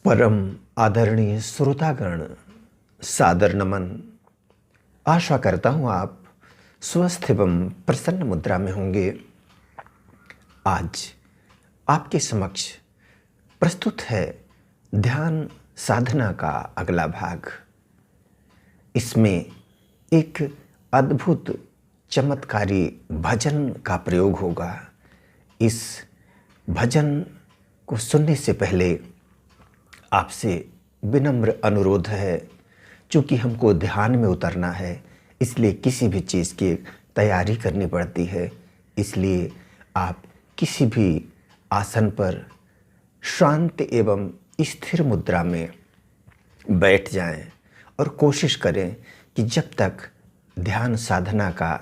परम आदरणीय श्रोतागण, सादर नमन। आशा करता हूँ आप स्वस्थ एवं प्रसन्न मुद्रा में होंगे। आज आपके समक्ष प्रस्तुत है ध्यान साधना का अगला भाग। इसमें एक अद्भुत चमत्कारी भजन का प्रयोग होगा। इस भजन को सुनने से पहले आपसे विनम्र अनुरोध है, चूँकि हमको ध्यान में उतरना है इसलिए किसी भी चीज़ की तैयारी करनी पड़ती है। इसलिए आप किसी भी आसन पर शांत एवं स्थिर मुद्रा में बैठ जाएं और कोशिश करें कि जब तक ध्यान साधना का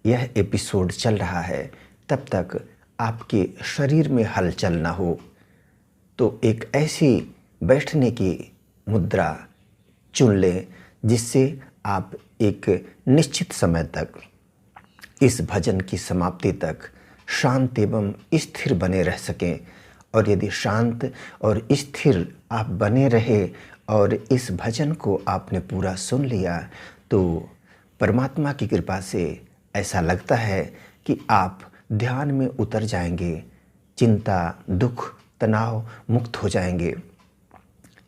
यह एपिसोड चल रहा है तब तक आपके शरीर में हलचल ना हो। तो एक ऐसी बैठने की मुद्रा चुन लें जिससे आप एक निश्चित समय तक इस भजन की समाप्ति तक शांत एवं स्थिर बने रह सकें। और यदि शांत और स्थिर आप बने रहे और इस भजन को आपने पूरा सुन लिया तो परमात्मा की कृपा से ऐसा लगता है कि आप ध्यान में उतर जाएंगे, चिंता, दुख, तनाव मुक्त हो जाएंगे।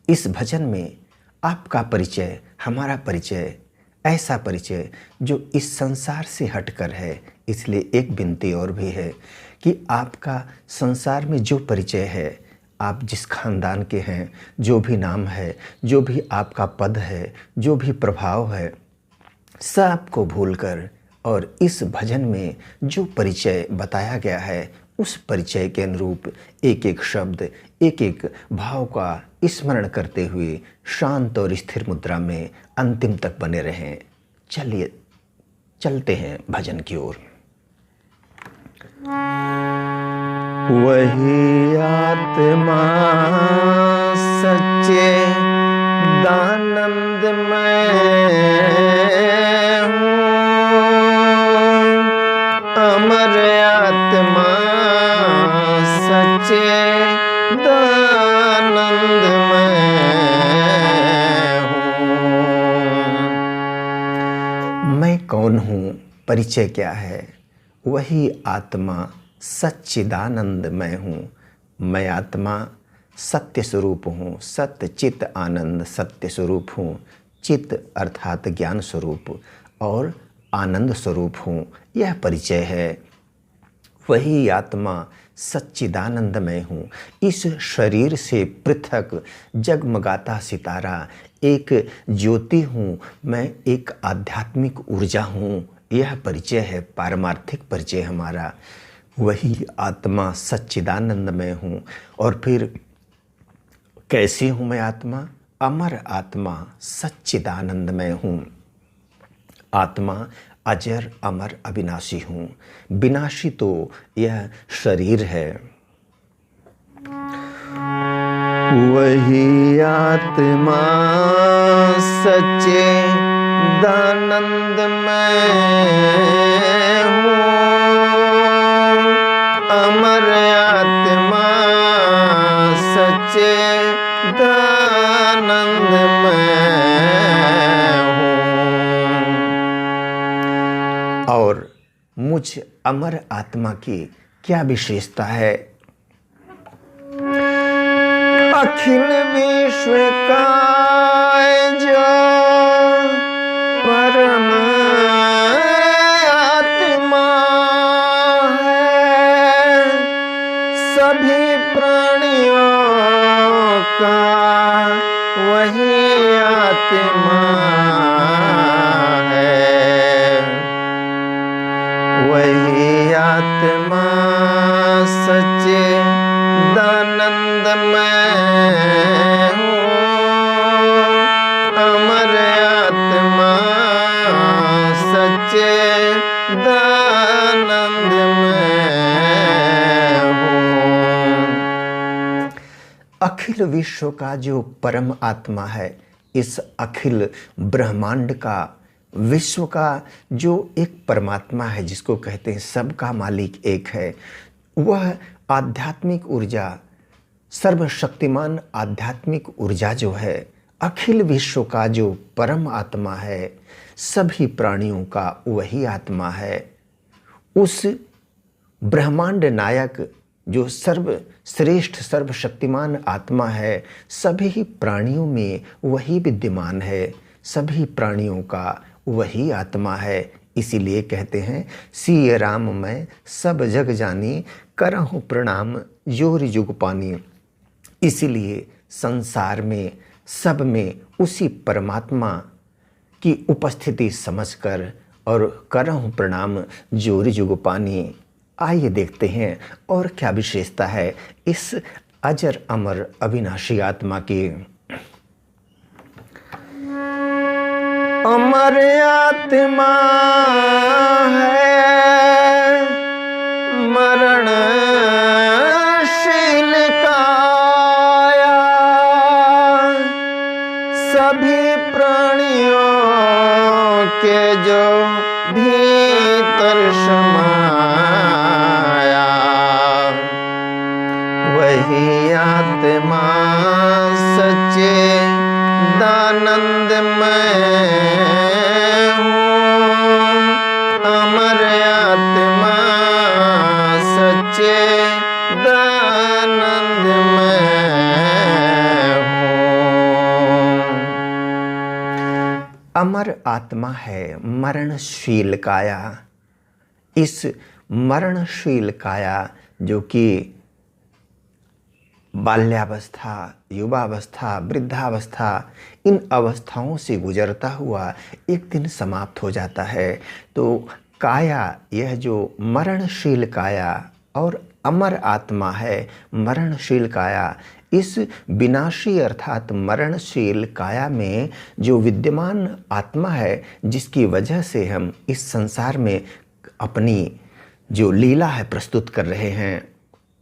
इस भजन में आपका परिचय, हमारा परिचय, ऐसा परिचय जो इस संसार से हटकर है। इसलिए एक विनती और भी है कि आपका संसार में जो परिचय है, आप जिस खानदान के हैं, जो भी नाम है, जो भी आपका पद है, जो भी प्रभाव है, सब को भूलकर और इस भजन में जो परिचय बताया गया है उस परिचय के अनुरूप एक एक शब्द, एक एक भाव का स्मरण करते हुए शांत और स्थिर मुद्रा में अंतिम तक बने रहें। चलिए चलते हैं भजन की ओर। वही आत्मा सच्चे दानंद में हूँ, अमर आत्मा सच्चे दानंद में हूँ। मैं कौन हूँ, परिचय क्या है? वही आत्मा सच्चिदानंद मैं हूँ। मैं आत्मा सत्य स्वरूप हूँ, सत्य चित आनंद सत्य स्वरूप हूँ। चित अर्थात ज्ञान स्वरूप और आनंद स्वरूप हूँ, यह परिचय है। वही आत्मा सच्चिदानंदमय हूँ। इस शरीर से पृथक जगमगाता सितारा एक ज्योति हूँ। मैं एक आध्यात्मिक ऊर्जा हूँ, यह परिचय है, पारमार्थिक परिचय हमारा। वही आत्मा सच्चिदानंदमय हूँ। और फिर कैसी हूँ मैं आत्मा? अमर आत्मा सच्चिदानंदमय हूँ। आत्मा अजर अमर अविनाशी हूँ। विनाशी तो यह शरीर है। वही आत्मा सच्चे दानंदमय हूँ, अमर आत्मा सच्चे दानंदमय हूँ। और मुझ अमर आत्मा की क्या विशेषता है? अखिल विश्व का जो परम आत्मा है, सभी प्राणियों का वही आत्मा है। वही आत्मा सच्चे दानंदमय हूँ, अमर आत्मा सच्चे दानंदमय हूँ। अखिल विश्व का जो परम आत्मा है, इस अखिल ब्रह्मांड का, विश्व का जो एक परमात्मा है, जिसको कहते हैं सबका मालिक एक है, वह आध्यात्मिक ऊर्जा सर्वशक्तिमान आध्यात्मिक ऊर्जा जो है, अखिल विश्व का जो परम आत्मा है, सभी प्राणियों का वही आत्मा है। उस ब्रह्मांड नायक जो सर्वश्रेष्ठ सर्वशक्तिमान आत्मा है, सभी प्राणियों में वही विद्यमान है, सभी प्राणियों का वही आत्मा है। इसीलिए कहते हैं, सिय राम मैं सब जग जानी, करहूँ प्रणाम जोर जुग पानी। इसीलिए संसार में सब में उसी परमात्मा की उपस्थिति समझकर और करहूँ प्रणाम जोर जुग पानी। आइए देखते हैं और क्या विशेषता है इस अजर अमर अविनाशी आत्मा की। अमर आत्मा है मरणशील काया, सभी प्राणियों के जो भीतर समाया, वही आत्मा सच्चे दानंदमय हूँ। अमर आत्मा सच्चे दानंदमय हूँ। अमर आत्मा है मरणशील काया। इस मरणशील काया जो कि बाल्यावस्था, युवावस्था, वृद्धावस्था, इन अवस्थाओं से गुजरता हुआ एक दिन समाप्त हो जाता है। तो काया, यह जो मरणशील काया और अमर आत्मा है मरणशील काया, इस विनाशी अर्थात मरणशील काया में जो विद्यमान आत्मा है, जिसकी वजह से हम इस संसार में अपनी जो लीला है प्रस्तुत कर रहे हैं,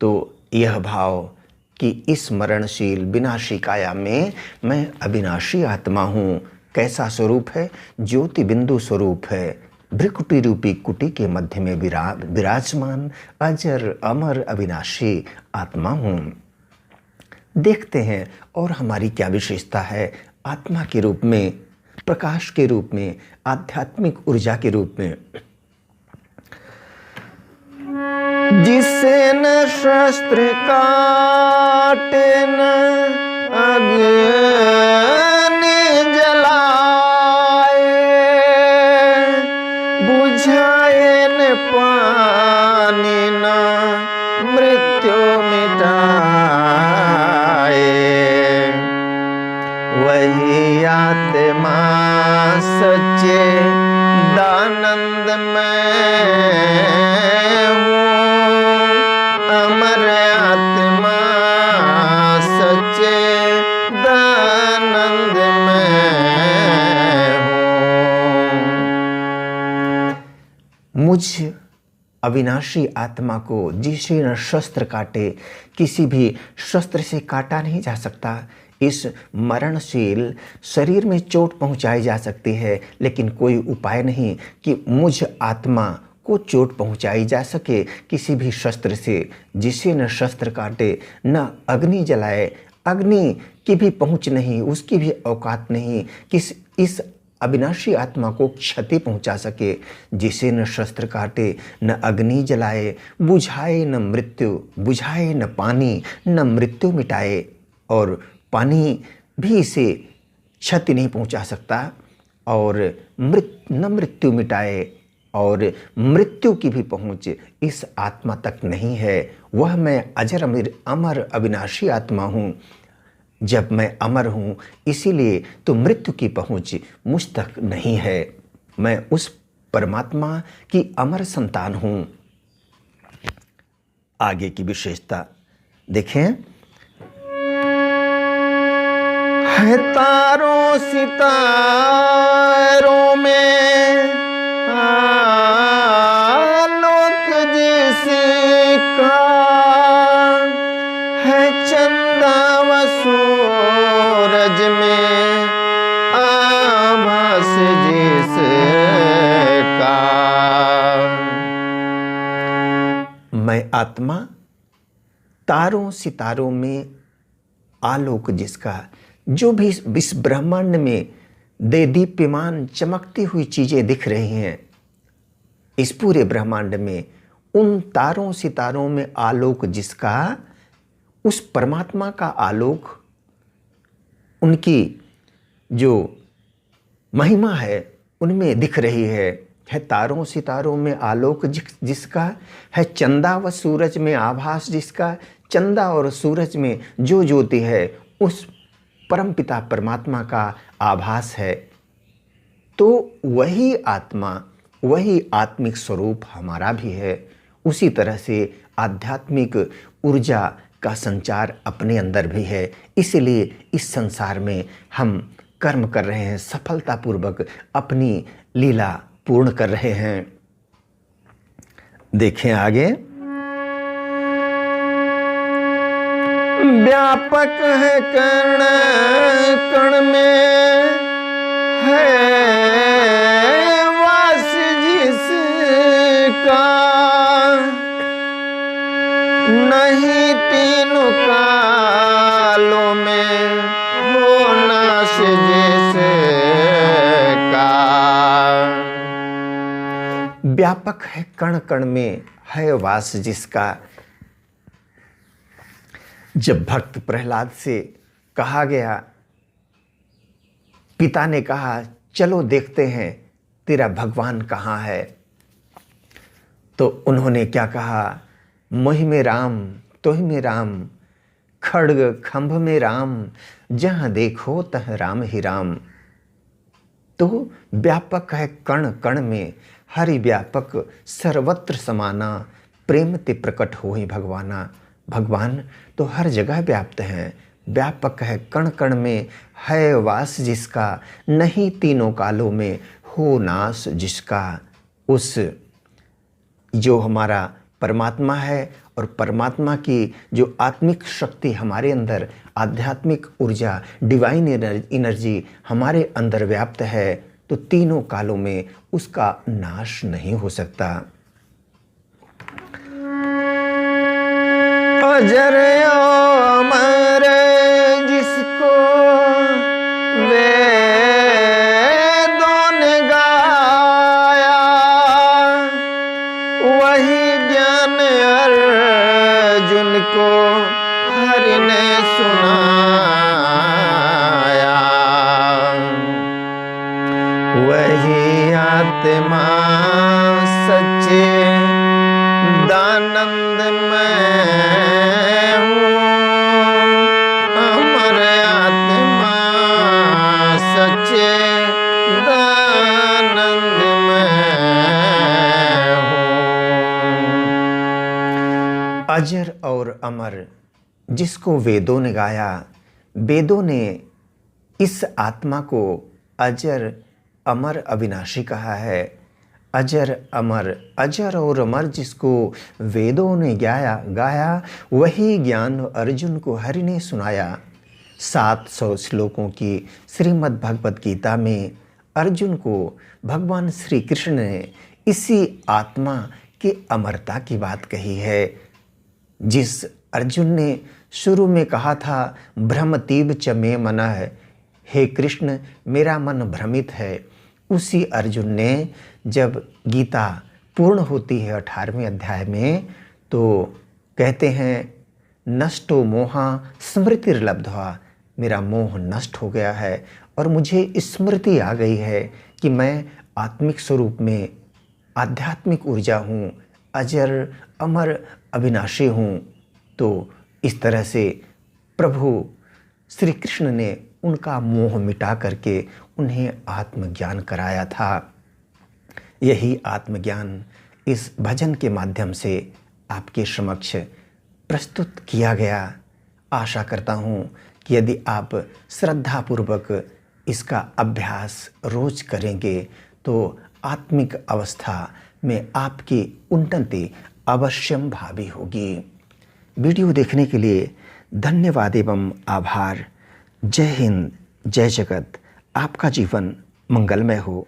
तो यह भाव कि इस मरणशील विनाशी काया में मैं अविनाशी आत्मा हूँ। कैसा स्वरूप है? ज्योति बिंदु स्वरूप है, भ्रिकुटी रूपी कुटी के मध्य में विराजमान अजर अमर अविनाशी आत्मा हूँ। देखते हैं और हमारी क्या विशेषता है आत्मा के रूप में, प्रकाश के रूप में, आध्यात्मिक ऊर्जा के रूप में। जिसे न शस्त्र काटे न अग्नि जलाए, बुझाए न पानी न मृत्यु मिटाए, वही आत्मा सच्चे दानंदमय हूँ। अमर आत्मा सच्चे दानंदमय हूँ। मुझ अविनाशी आत्मा को जिसे न शस्त्र काटे, किसी भी शस्त्र से काटा नहीं जा सकता। इस मरणशील शरीर में चोट पहुंचाई जा सकती है, लेकिन कोई उपाय नहीं कि मुझ आत्मा को चोट पहुंचाई जा सके किसी भी शस्त्र से। जिसे न शस्त्र काटे न अग्नि जलाए, अग्नि की भी पहुंच नहीं, उसकी भी औकात नहीं कि इस अविनाशी आत्मा को क्षति पहुंचा सके। जिसे न शस्त्र काटे न अग्नि जलाए, बुझाए न मृत्यु, बुझाए न पानी न मृत्यु मिटाए, और पानी भी इसे क्षति नहीं पहुंचा सकता, और न मृत्यु मिटाए, और मृत्यु की भी पहुंच इस आत्मा तक नहीं है। वह मैं अजर अमर अविनाशी आत्मा हूँ। जब मैं अमर हूँ इसीलिए तो मृत्यु की पहुंच मुझ तक नहीं है। मैं उस परमात्मा की अमर संतान हूँ। आगे की विशेषता देखें, है तारों सितारों में आलोक जिसका, है चंदा व सूरज में आभास जिसका। मैं आत्मा तारों सितारों में आलोक जिसका, जो भी इस ब्रह्मांड में देदीप्यमान चमकती हुई चीज़ें दिख रही हैं, इस पूरे ब्रह्मांड में उन तारों सितारों में आलोक जिसका, उस परमात्मा का आलोक, उनकी जो महिमा है उनमें दिख रही है तारों सितारों में आलोक जिसका है, चंदा व सूरज में आभास जिसका, चंदा और सूरज में जो ज्योति है उस परमपिता परमात्मा का आभास है। तो वही आत्मा, वही आत्मिक स्वरूप हमारा भी है। उसी तरह से आध्यात्मिक ऊर्जा का संचार अपने अंदर भी है। इसलिए इस संसार में हम कर्म कर रहे हैं, सफलतापूर्वक अपनी लीला पूर्ण कर रहे हैं। देखें आगे, व्यापक है कण कण में है वास जिसका, नहीं तीनों कालों में हो नाश जिसका। व्यापक है कण कण में है वास जिसका। जब भक्त प्रहलाद से कहा गया, पिता ने कहा चलो देखते हैं तेरा भगवान कहाँ है, तो उन्होंने क्या कहा, मोहि में राम तोहि में राम, खड्ग खंभ में राम, जहाँ देखो तह राम ही राम। तो व्यापक है कण कण में, हरि व्यापक सर्वत्र समाना, प्रेम ते प्रकट हो ही भगवाना। भगवान तो हर जगह व्याप्त हैं। व्यापक है कण कण में है वास जिसका, नहीं तीनों कालों में हो नाश जिसका। उस जो हमारा परमात्मा है और परमात्मा की जो आत्मिक शक्ति हमारे अंदर, आध्यात्मिक ऊर्जा, डिवाइन एनर्जी हमारे अंदर व्याप्त है, तो तीनों कालों में उसका नाश नहीं हो सकता। अजर अमर जिसको वेदों ने गाया, वही ज्ञान अर्जुन को हरि ने सुनाया। वही आत्मा सच्चे दानंद में हूँ, अमर आत्मा सच्चे दानंद में हूँ। अजर और अमर जिसको वेदों ने गाया, वेदों ने इस आत्मा को अजर अमर अविनाशी कहा है। अजर अमर, अजर और अमर जिसको वेदों ने गाया, वही ज्ञान अर्जुन को हरि ने सुनाया। 700 श्लोकों की श्रीमद् भगवद गीता में अर्जुन को भगवान श्री कृष्ण ने इसी आत्मा की अमरता की बात कही है। जिस अर्जुन ने शुरू में कहा था भ्रमतीव च मे मनः, हे कृष्ण मेरा मन भ्रमित है, उसी अर्जुन ने जब गीता पूर्ण होती है 18वें अध्याय में, तो कहते हैं नष्टो मोहा स्मृतिर्लब्ध्वा, मेरा मोह नष्ट हो गया है और मुझे स्मृति आ गई है कि मैं आत्मिक स्वरूप में आध्यात्मिक ऊर्जा हूँ, अजर अमर अविनाशी हूँ। तो इस तरह से प्रभु श्री कृष्ण ने उनका मोह मिटा करके उन्हें आत्मज्ञान कराया था। यही आत्मज्ञान इस भजन के माध्यम से आपके समक्ष प्रस्तुत किया गया। आशा करता हूँ कि यदि आप श्रद्धापूर्वक इसका अभ्यास रोज करेंगे तो आत्मिक अवस्था में आपकी उन्नति अवश्यम भावी होगी। वीडियो देखने के लिए धन्यवाद एवं आभार। जय हिंद, जय जगत। आपका जीवन मंगलमय हो।